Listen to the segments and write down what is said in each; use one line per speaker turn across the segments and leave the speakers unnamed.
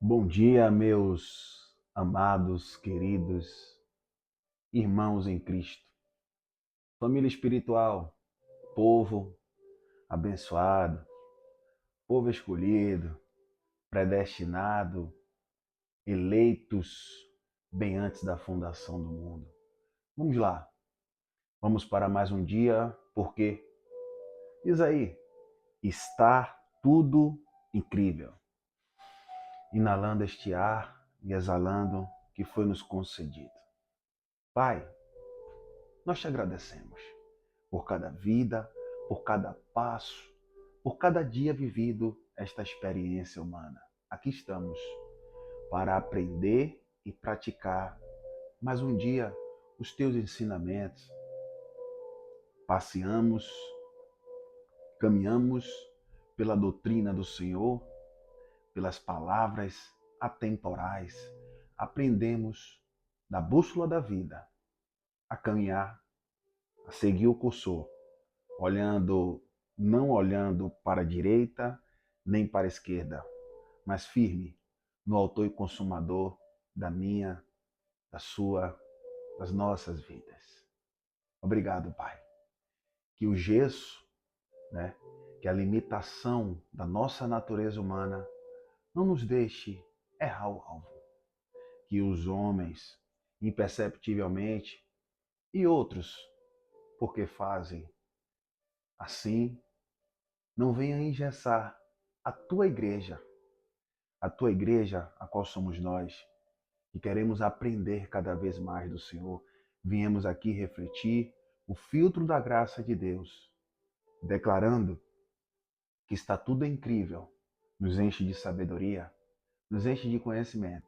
Bom dia, meus amados, queridos irmãos em Cristo. Família espiritual, povo abençoado, povo escolhido, predestinado, eleitos bem antes da fundação do mundo. Vamos lá, vamos para mais um dia, porque diz aí, está tudo incrível. Inalando este ar e exalando que foi nos concedido. Pai, nós te agradecemos por cada vida, por cada passo, por cada dia vivido esta experiência humana. Aqui estamos para aprender e praticar mais um dia os teus ensinamentos. Passeamos, caminhamos pela doutrina do Senhor, pelas palavras atemporais. Aprendemos da bússola da vida a caminhar, a seguir o cursor, não olhando para a direita nem para a esquerda, mas firme no autor e consumador da minha, da sua, das nossas vidas. Obrigado, Pai. Que o gesso, né, que a limitação da nossa natureza humana não nos deixe errar o alvo. Que os homens, imperceptivelmente, e outros, porque fazem assim, não venha engessar a tua igreja, a qual somos nós, e queremos aprender cada vez mais do Senhor. Viemos aqui refletir o filtro da graça de Deus, declarando que está tudo incrível, nos enche de sabedoria, nos enche de conhecimento,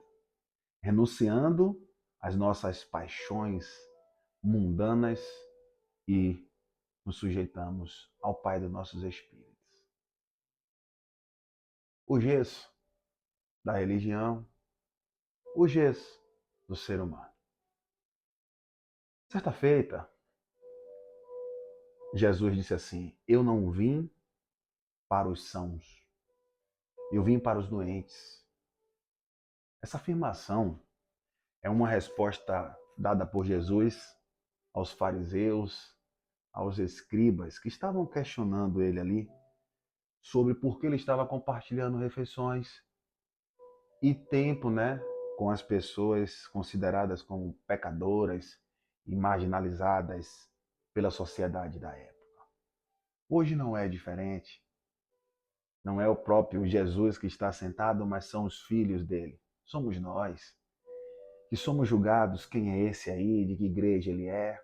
renunciando às nossas paixões mundanas e nos sujeitamos ao Pai dos nossos espíritos. O gesso da religião, o gesso do ser humano. Certa feita, Jesus disse assim: Eu não vim para os sãos, eu vim para os doentes. Essa afirmação é uma resposta dada por Jesus aos fariseus, aos escribas que estavam questionando ele ali sobre por que ele estava compartilhando refeições e tempo, né, com as pessoas consideradas como pecadoras e marginalizadas pela sociedade da época. Hoje não é diferente. Não é o próprio Jesus que está sentado, mas são os filhos dele. Somos nós que somos julgados. Quem é esse aí? De que igreja ele é?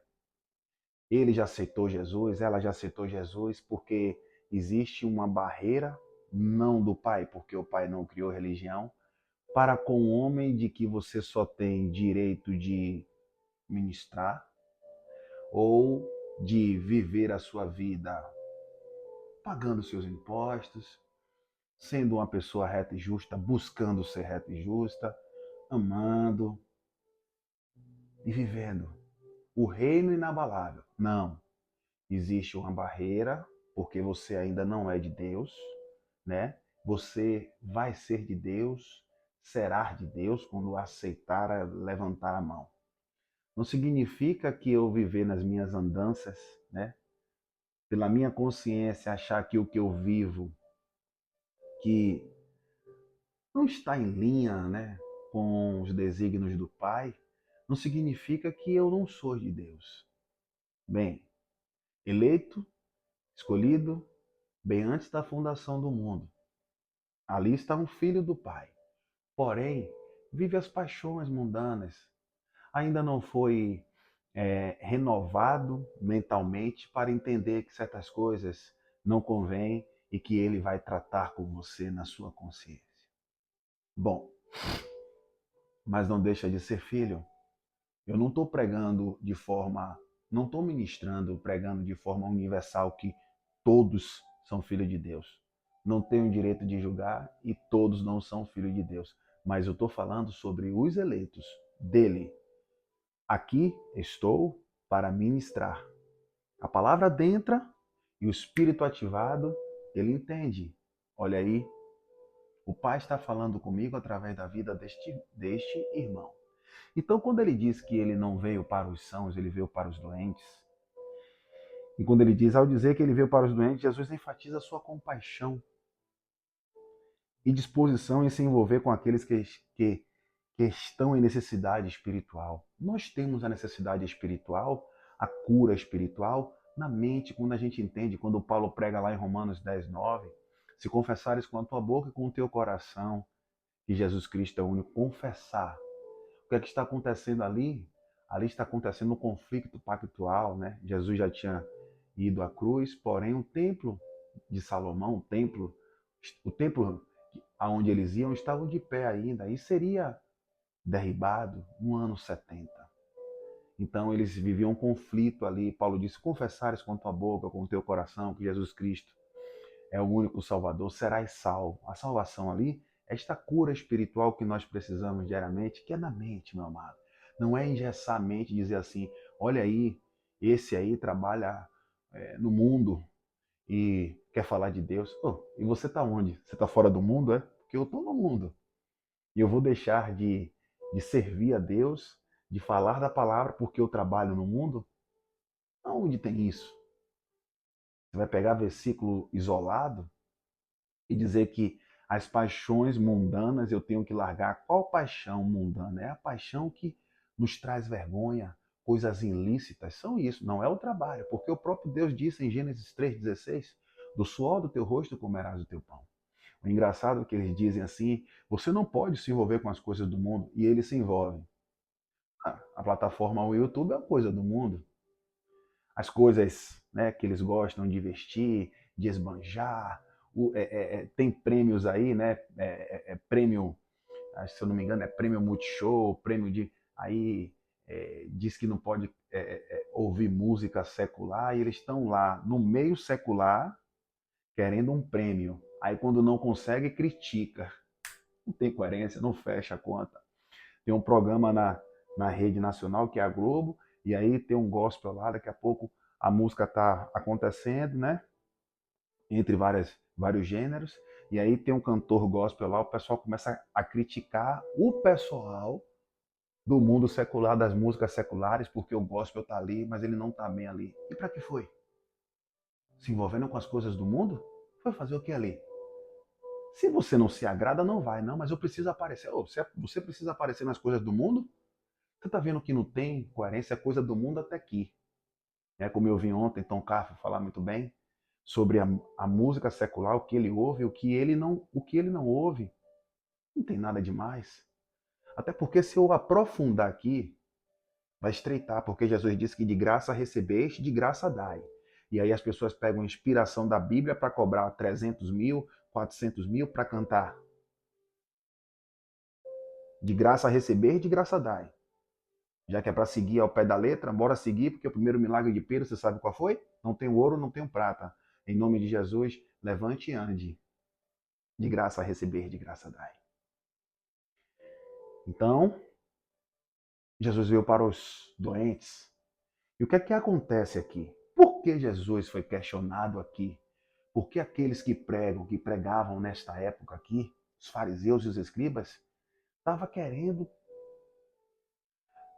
Ele já aceitou Jesus, ela já aceitou Jesus, porque existe uma barreira, não do Pai, porque o Pai não criou religião, para com o homem de que você só tem direito de ministrar ou de viver a sua vida pagando seus impostos, sendo uma pessoa reta e justa, buscando ser reta e justa, amando e vivendo o reino inabalável. Não, existe uma barreira, porque você ainda não é de Deus, né? Você vai ser de Deus, será de Deus quando aceitar levantar a mão. Não significa que eu viver nas minhas andanças, né? Pela minha consciência achar que o que eu vivo que não está em linha, né, com os desígnios do Pai, não significa que eu não sou de Deus. Bem, eleito, escolhido, bem antes da fundação do mundo. Ali está um filho do Pai. Porém, vive as paixões mundanas. Ainda não foi renovado mentalmente para entender que certas coisas não convêm e que ele vai tratar com você na sua consciência. Bom, mas não deixa de ser filho. Eu não estou pregando de forma, não estou ministrando, pregando de forma universal que todos são filhos de Deus. Não tenho o direito de julgar e todos não são filhos de Deus. Mas eu estou falando sobre os eleitos dele. Aqui estou para ministrar. A palavra adentra e o espírito ativado, ele entende. Olha aí, O Pai está falando comigo através da vida deste irmão. Então, quando ele diz que ele não veio para os sãos, ele veio para os doentes. E quando ele diz, ao dizer que ele veio para os doentes, Jesus enfatiza a sua compaixão e disposição em se envolver com aqueles que estão em necessidade espiritual. Nós temos a necessidade espiritual, a cura espiritual, na mente, quando a gente entende, quando Paulo prega lá em Romanos 10:9, se confessares com a tua boca e com o teu coração que Jesus Cristo é o único, confessar. O que é que está acontecendo ali? Ali está acontecendo um conflito pactual, né? Jesus já tinha ido à cruz, porém o templo de Salomão, o templo aonde eles iam, estavam de pé ainda, e seria derribado no ano 70. Então eles viviam um conflito ali. Paulo disse, confessares com tua boca, com o teu coração, que Jesus Cristo é o único Salvador, serás salvo. A salvação ali é esta cura espiritual que nós precisamos diariamente, que é na mente, meu amado. Não é engessar a mente e dizer assim, olha aí, esse aí trabalha no mundo e quer falar de Deus. Oh, e você está onde? Você está fora do mundo, é? Porque eu estou no mundo. E eu vou deixar de servir a Deus, de falar da palavra porque eu trabalho no mundo? Aonde tem isso? Você vai pegar versículo isolado e dizer que as paixões mundanas eu tenho que largar. Qual paixão mundana? É a paixão que nos traz vergonha, coisas ilícitas. São isso, não é o trabalho. Porque o próprio Deus disse em Gênesis 3,16, do suor do teu rosto comerás o teu pão. O engraçado é que eles dizem assim, você não pode se envolver com as coisas do mundo, e eles se envolvem. A plataforma o YouTube é uma coisa do mundo. As coisas, né, que eles gostam de vestir, de esbanjar, tem prêmios aí, né? Prêmio, se eu não me engano, é prêmio Multishow, prêmio de. Aí diz que não pode ouvir música secular, e eles estão lá no meio secular querendo um prêmio. Aí quando não consegue, critica. Não tem coerência, não fecha a conta. Tem um programa na rede nacional, que é a Globo, e aí tem um gospel lá, daqui a pouco a música está acontecendo, né? Entre vários gêneros, e aí tem um cantor gospel lá, o pessoal começa a criticar o pessoal do mundo secular, das músicas seculares, porque o gospel está ali, mas ele não está bem ali. E para que foi? Se envolvendo com as coisas do mundo? Foi fazer o que ali? Se você não se agrada, não vai, não, mas eu preciso aparecer. Oh, você precisa aparecer nas coisas do mundo? Você está vendo que não tem coerência, é coisa do mundo até aqui. Como eu vi ontem, Tom Carfer falar muito bem sobre a música secular, o que ele ouve, o que ele não ouve. Não tem nada demais. Até porque se eu aprofundar aqui, vai estreitar, porque Jesus disse que de graça recebeste, de graça dai. E aí as pessoas pegam inspiração da Bíblia para cobrar 300 mil, 400 mil para cantar. De graça receber, de graça dai. Já que é para seguir ao pé da letra, bora seguir, porque o primeiro milagre de Pedro, você sabe qual foi? Não tem ouro, não tem prata. Em nome de Jesus, levante e ande. De graça a receber, de graça dai. Então, Jesus veio para os doentes. E o que acontece aqui? Por que Jesus foi questionado aqui? Por que aqueles que pregavam nesta época aqui, os fariseus e os escribas, estavam querendo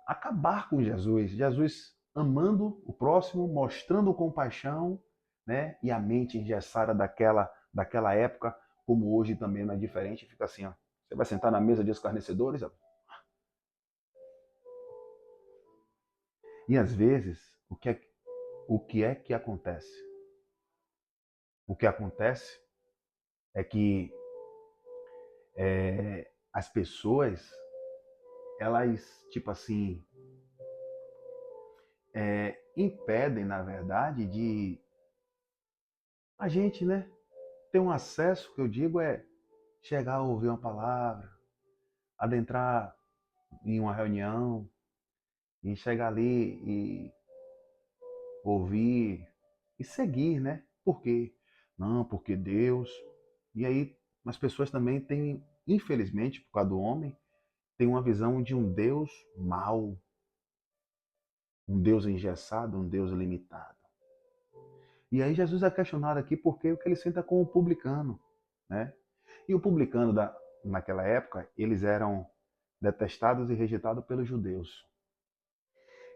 acabar com Jesus. Jesus amando o próximo, mostrando compaixão, né? E a mente engessada daquela época, como hoje também não é diferente, fica assim, ó. Você vai sentar na mesa de escarnecedores, ó. E às vezes, o que é que acontece? O que acontece é que as pessoas, elas, tipo assim, impedem, na verdade, de a gente, né, ter um acesso, que eu digo, chegar a ouvir uma palavra, adentrar em uma reunião e chegar ali e ouvir e seguir, né? Por quê? Não, porque Deus. E aí, as pessoas também têm, infelizmente, por causa do homem, tem uma visão de um Deus mau, um Deus engessado, um Deus limitado. E aí Jesus é questionado aqui porque o que ele senta com o publicano, né? E o publicano naquela época, eles eram detestados e rejeitados pelos judeus,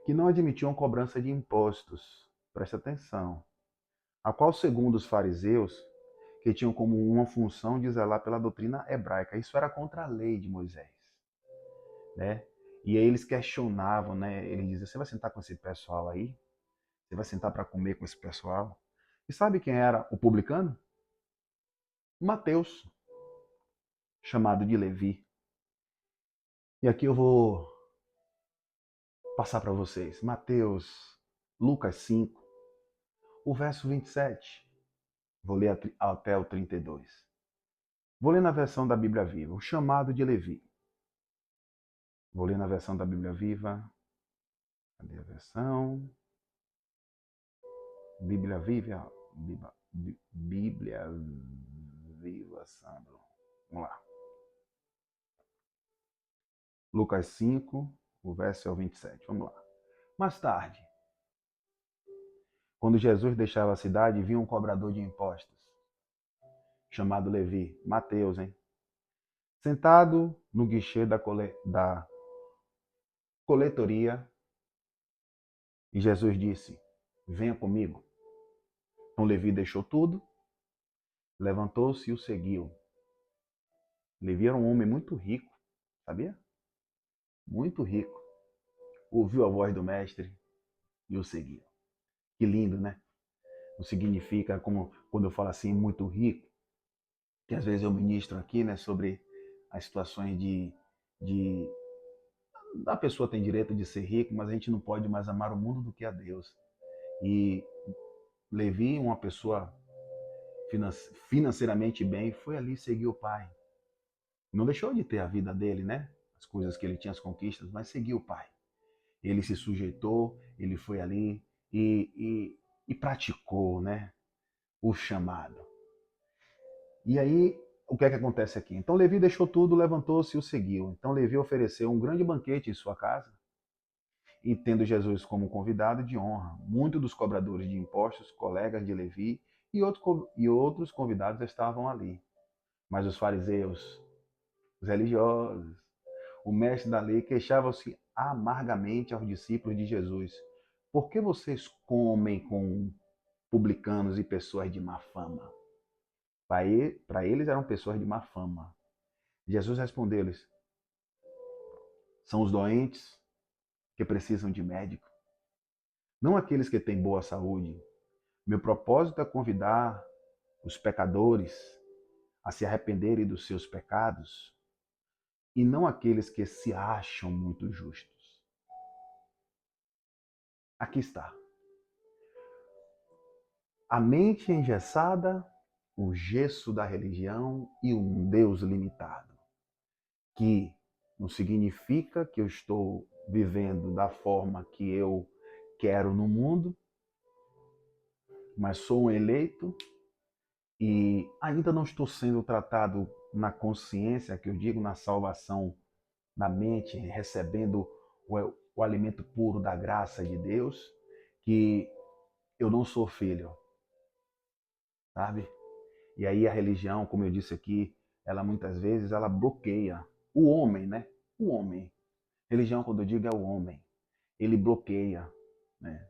que não admitiam cobrança de impostos. Presta atenção. A qual, segundo os fariseus, que tinham como uma função de zelar pela doutrina hebraica. Isso era contra a lei de Moisés, né? E aí eles questionavam, né? Eles diziam: você vai sentar com esse pessoal aí? Você vai sentar para comer com esse pessoal? E sabe quem era o publicano? Mateus, chamado de Levi. E aqui eu vou passar para vocês. Mateus, Lucas 5, o verso 27. Vou ler até o 32. Vou ler na versão da Bíblia Viva, o chamado de Levi. Vou ler na versão da Bíblia Viva. Cadê a versão? Bíblia Viva. Bíblia Viva, Sandro. Vamos lá. Lucas 5, o verso é o 27. Vamos lá. Mais tarde, quando Jesus deixava a cidade, vinha um cobrador de impostos, chamado Levi, Mateus, hein? Sentado no guichê da coletoria, e Jesus disse: venha comigo. Então Levi deixou tudo, levantou-se e o seguiu. Levi era um homem muito rico, sabia? Muito rico. Ouviu a voz do mestre e o seguiu. Que lindo, né? Não significa, como quando eu falo assim, muito rico, que às vezes eu ministro aqui, né, sobre as situações de a pessoa tem direito de ser rico, mas a gente não pode mais amar o mundo do que a Deus. E Levi, uma pessoa financeiramente bem, foi ali seguir o pai. Não deixou de ter a vida dele, né? As coisas que ele tinha, as conquistas, mas seguiu o pai. Ele se sujeitou, ele foi ali e praticou, né, o chamado. E aí, o que é que acontece aqui? Então Levi deixou tudo, levantou-se e o seguiu. Então Levi ofereceu um grande banquete em sua casa, e tendo Jesus como convidado de honra, muitos dos cobradores de impostos, colegas de Levi e outros convidados estavam ali. Mas os fariseus, os religiosos, o mestre da lei queixavam-se amargamente aos discípulos de Jesus: por que vocês comem com publicanos e pessoas de má fama? Para eles eram pessoas de má fama. Jesus respondeu-lhes: são os doentes que precisam de médico, não aqueles que têm boa saúde. Meu propósito é convidar os pecadores a se arrependerem dos seus pecados e não aqueles que se acham muito justos. Aqui está. A mente engessada, o gesso da religião e um Deus limitado, que não significa que eu estou vivendo da forma que eu quero no mundo, mas sou um eleito e ainda não estou sendo tratado na consciência, que eu digo, na salvação da mente, recebendo o alimento puro da graça de Deus, que eu não sou filho, sabe? E aí a religião, como eu disse aqui, ela muitas vezes ela bloqueia o homem, né? O homem. Religião, quando eu digo, é o homem. Ele bloqueia, né?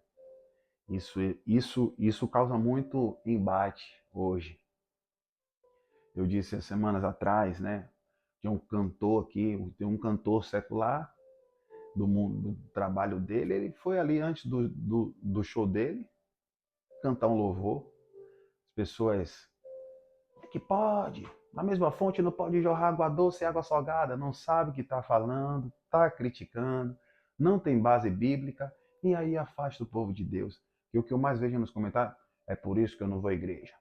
Isso causa muito embate hoje. Eu disse há semanas atrás, né? Tinha um cantor aqui, tem um cantor secular do mundo, do trabalho dele. Ele foi ali antes do show dele cantar um louvor. As pessoas, é que pode? Na mesma fonte não pode jorrar água doce e água salgada. Não sabe o que está falando, está criticando, não tem base bíblica e aí afasta o povo de Deus. E o que eu mais vejo nos comentários é por isso que eu não vou à igreja.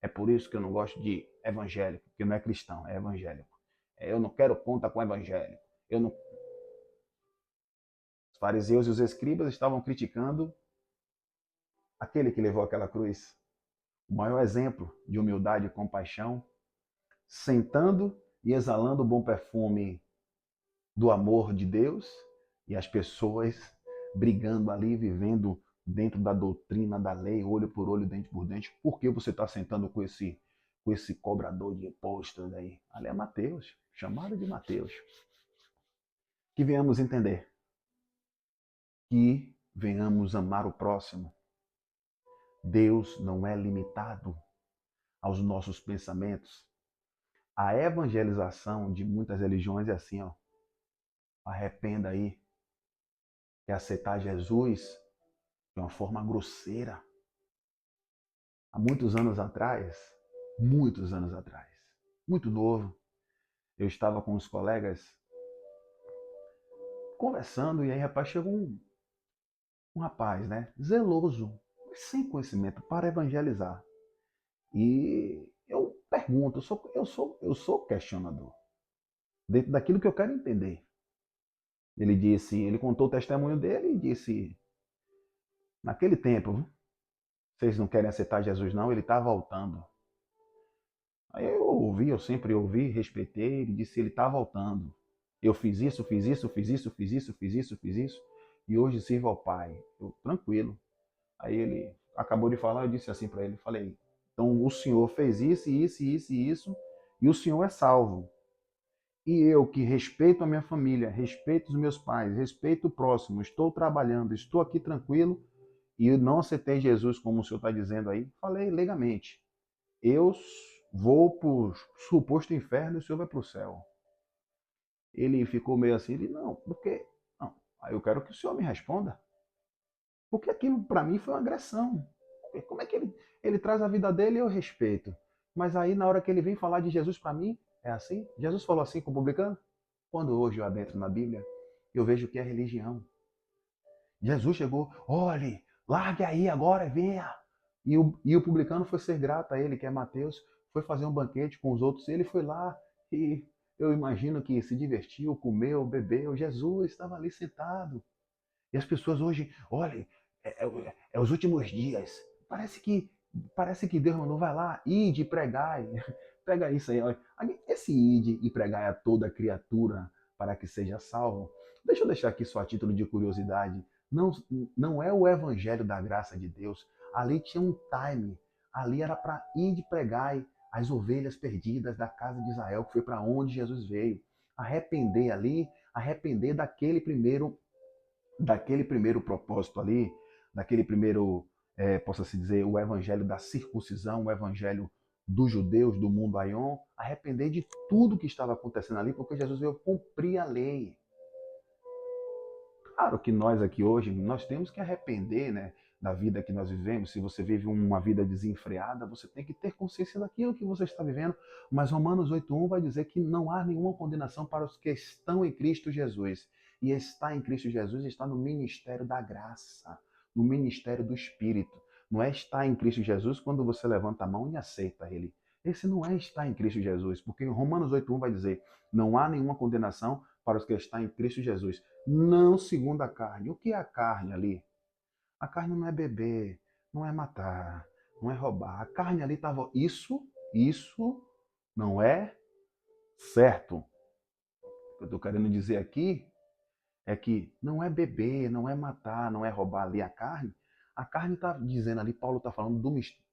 É por isso que eu não gosto de evangélico, porque não é cristão, é evangélico. Eu não quero conta com evangélico. Eu não... Os fariseus e os escribas estavam criticando aquele que levou aquela cruz. O maior exemplo de humildade e compaixão, sentando e exalando o bom perfume do amor de Deus, e as pessoas brigando ali, vivendo dentro da doutrina da lei, olho por olho, dente por dente. Por que você está sentando com esse com esse cobrador de impostos aí. Ali é Mateus, chamado de Mateus. Que venhamos entender, que venhamos amar o próximo. Deus não é limitado aos nossos pensamentos. A evangelização de muitas religiões é assim, ó. Arrependa aí. É aceitar Jesus de uma forma grosseira. Há muitos anos atrás, muito novo, eu estava com os colegas conversando e aí, rapaz, chegou um rapaz, né, zeloso, sem conhecimento, para evangelizar. E eu pergunto, eu sou questionador, dentro daquilo que eu quero entender. Ele contou o testemunho dele e disse, naquele tempo, vocês não querem aceitar Jesus não, ele está voltando. Aí eu sempre ouvi, respeitei, ele disse, ele está voltando. Eu fiz isso, e hoje sirvo ao Pai. Eu, tranquilo. Aí ele acabou de falar, eu disse assim para ele, falei, então o senhor fez isso, e o senhor é salvo. E eu que respeito a minha família, respeito os meus pais, respeito o próximo, estou trabalhando, estou aqui tranquilo, e eu não aceitei Jesus como o senhor está dizendo aí, falei legalmente. Eu vou para o suposto inferno e o senhor vai para o céu. Ele ficou meio assim, ele, não, porque... Não, aí eu quero que o senhor me responda. Porque aquilo para mim foi uma agressão. Como é que ele traz a vida dele e eu respeito? Mas aí na hora que ele vem falar de Jesus para mim, é assim? Jesus falou assim com o publicano? Quando hoje eu adentro na Bíblia, eu vejo que é religião. Jesus chegou, olhe, largue aí agora, venha. E o publicano foi ser grato a ele, que é Mateus, foi fazer um banquete com os outros. Ele foi lá e eu imagino que se divertiu, comeu, bebeu. Jesus estava ali sentado. E as pessoas hoje, olha, é os últimos dias. Parece que Deus mandou, vai lá, ide, pregai. Pega isso aí, olha. Esse ide e pregai a toda criatura para que seja salvo. Deixa eu deixar aqui só a título de curiosidade. Não, não é o evangelho da graça de Deus. Ali tinha um time. Ali era para ir de pregai as ovelhas perdidas da casa de Israel, que foi para onde Jesus veio. Arrepender ali, arrepender daquele primeiro propósito ali, daquele primeiro, possa-se dizer, o evangelho da circuncisão, o evangelho dos judeus, do mundo Aion, arrepender de tudo que estava acontecendo ali, porque Jesus veio cumprir a lei. Claro que nós aqui hoje, nós temos que arrepender, né, da vida que nós vivemos. Se você vive uma vida desenfreada, você tem que ter consciência daquilo que você está vivendo. Mas Romanos 8:1 vai dizer que não há nenhuma condenação para os que estão em Cristo Jesus. E estar em Cristo Jesus está no ministério da graça, no ministério do Espírito. Não é estar em Cristo Jesus quando você levanta a mão e aceita Ele. Esse não é estar em Cristo Jesus, porque Romanos 8:1 vai dizer, não há nenhuma condenação para os que estão em Cristo Jesus. Não segundo a carne. O que é a carne ali? A carne não é beber, não é matar, não é roubar. A carne ali estava... Isso não é certo. O que eu estou querendo dizer aqui é que não é beber, não é matar, não é roubar ali a carne. A carne está dizendo ali, Paulo está falando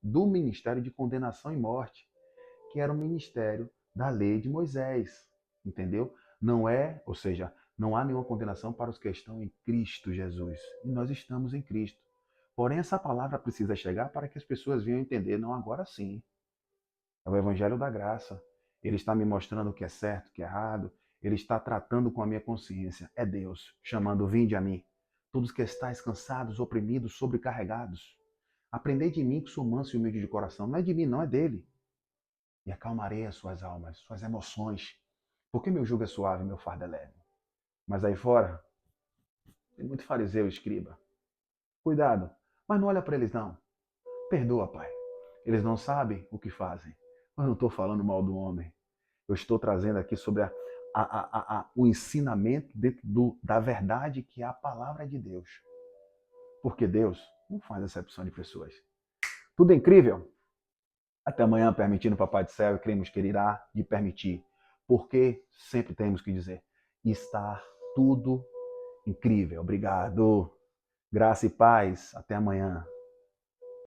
do ministério de condenação e morte, que era o ministério da lei de Moisés. Entendeu? Não é, ou seja, não há nenhuma condenação para os que estão em Cristo Jesus. E nós estamos em Cristo. Porém, essa palavra precisa chegar para que as pessoas venham entender. Não, agora sim. É o Evangelho da Graça. Ele está me mostrando o que é certo, o que é errado. Ele está tratando com a minha consciência. É Deus chamando, vinde a mim. Todos que estáis cansados, oprimidos, sobrecarregados. Aprendei de mim que sou manso e humilde de coração. Não é de mim, não, é dele. E acalmarei as suas almas, suas emoções. Porque meu jugo é suave, meu fardo é leve. Mas aí fora, tem muito fariseu e escriba. Cuidado, mas não olha para eles não. Perdoa, Pai. Eles não sabem o que fazem. Mas não estou falando mal do homem. Eu estou trazendo aqui sobre o ensinamento dentro da verdade que é a palavra de Deus. Porque Deus não faz acepção de pessoas. Tudo é incrível. Até amanhã, permitindo o Papai do Céu, e cremos que Ele irá de permitir. Porque sempre temos que dizer, está tudo incrível. Obrigado. Graça e paz. Até amanhã.